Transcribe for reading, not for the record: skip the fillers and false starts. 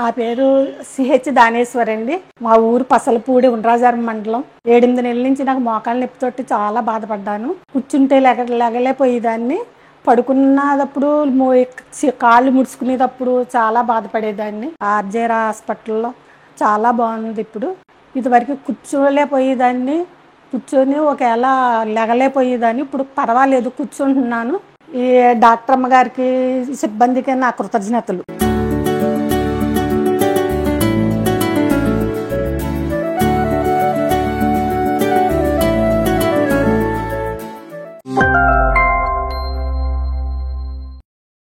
నా పేరు సిహెచ్ దానేశ్వరి అండి. మా ఊరు పసలపూడి ఉండ్రాజారం మండలం. 7-8 నెలల నుంచి నాకు మోకాళ్ళ నొప్పితోటి చాలా బాధపడ్డాను. కూర్చుంటే లెగలేపోయేదాన్ని. పడుకున్నప్పుడు కాళ్ళు ముడుచుకునేటప్పుడు చాలా బాధపడేదాన్ని. ఆర్జేరా హాస్పిటల్లో చాలా బాగుంది. ఇప్పుడు ఇదివరకు కూర్చోలేకపోయేదాన్ని, కూర్చొని ఒకవేళ లెగలేకపోయేదాన్ని. ఇప్పుడు పర్వాలేదు, కూర్చుంటున్నాను. ఈ డాక్టర్ అమ్మ గారికి, సిబ్బందికి నా కృతజ్ఞతలు.